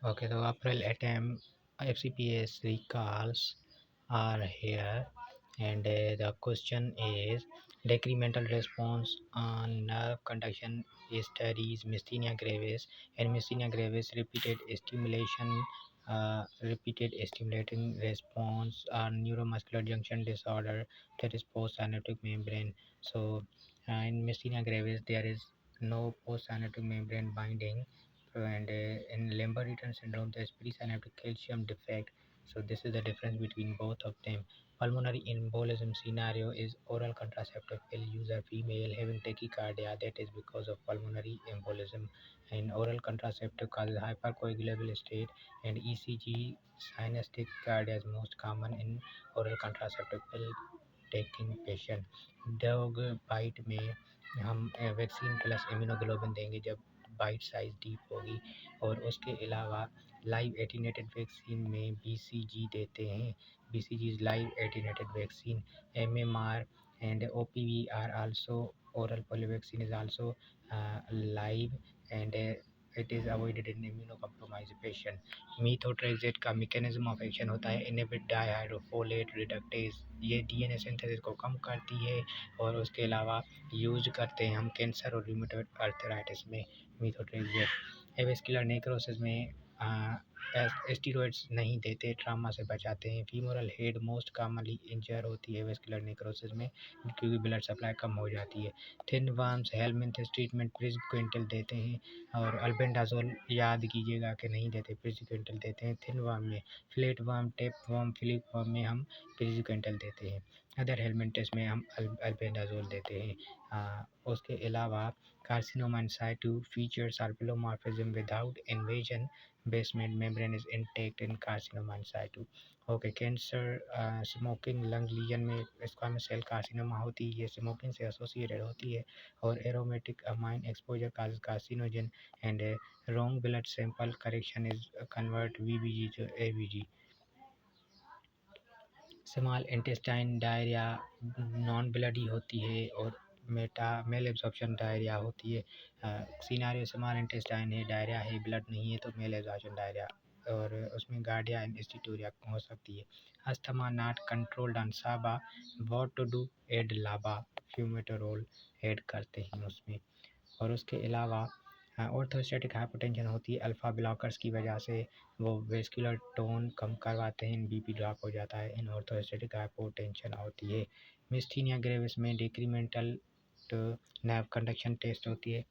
Okay, the April attempt FCPS recalls are here, and the question is decremental response on nerve conduction studies myasthenia gravis and myasthenia gravis repeated stimulating response on neuromuscular junction disorder that is postsynaptic membrane. So in myasthenia gravis there is no postsynaptic membrane binding, and in Lambert-Eaton syndrome there is presynaptic calcium defect. So this is the difference between both of them. Pulmonary embolism scenario is oral contraceptive pill user female having tachycardia, that is because of pulmonary embolism, and oral contraceptive causes hypercoagulable state, and ECG sinus tachycardia is most common in oral contraceptive pill taking patient. Dog bite में हम vaccine plus immunoglobulin देंगे जब bite size deep होगी, और उसके अलावा live एटीनेटेड vaccine में BCG देते हैं. BCG is live attenuated vaccine. MMR and OPV are also oral polio vaccine is also live, and it is avoided in immunocompromised patient. मीथोट्रेक्सेट का मैकेनिज्म ऑफ एक्शन होता है इनहिबिट डाइहाइड्रोफोलेट रिडक्टेज, ये DNA synthesis को कम करती है, और उसके अलावा यूज करते हैं हम कैंसर और रूमेटॉइड अर्थराइटिस में मीथोट्रेक्सेट. एवेस्कुलर नेक्रोसिस में स्टीरॉइड्स नहीं देते, ट्रामा से बचाते हैं. फीमोरल हेड मोस्ट कॉमनली इंजर होती है वेस्कुलर नेक्रोसिस में क्योंकि ब्लड सप्लाई कम हो जाती है. थिन वर्म्स हेलमिंथेस ट्रीटमेंट प्रिस्क्विंटल देते हैं, और अल्बेंडाजोल याद कीजिएगा कि नहीं देते, प्रिस्क्विंटल देते हैं थिन वर्म में. Flat worm, tape worm, flip worm में हम प्रिस्क्विंटल देते हैं. अदर हेलमिंथेस में हम अल्बेंडाजोल देते हैं. उसके अलावा carcinoma in situ features are प्लेomorphism without invasion, basement membrane is intact in carcinoma in situ. Okay, cancer smoking lung lesion में स्क्वामस सेल कार्सिनोमा होती है, ये स्मोकिंग से एसोसिएटेड होती है, और aromatic amine exposure cause carcinogen, and wrong blood sample correction is convert VBG to ABG. Small intestine diarrhoea non bloody होती है, और मेल एब्जॉर्प्शन डायरिया होती है. सिनारियो स्मॉल इंटेस्टाइन है, डायरिया है, ब्लड नहीं है, तो मेल एब्जॉर्प्शन डायरिया, और उसमें गार्डिया एंड स्टीटोरिया हो सकती है. अस्थमा नॉट कंट्रोल्ड ऑन साबा, व्हाट टू डू, एड लाबा, फ्यूमेटोरोल ऐड करते हैं उसमें. और उसके अलावा ऑर्थोस्टैटिक हाइपोटेंशन होती है अल्फ़ा ब्लॉकर्स की वजह से, वो वेस्कुलर टोन कम करवाते हैं, बीपी ड्रॉप हो जाता है, इन ऑर्थोस्टैटिक हाइपोटेंशन होती है. मिस्थीनिया ग्रेविस में डिक्रीमेंटल नर्व कंडक्शन टेस्ट होती है.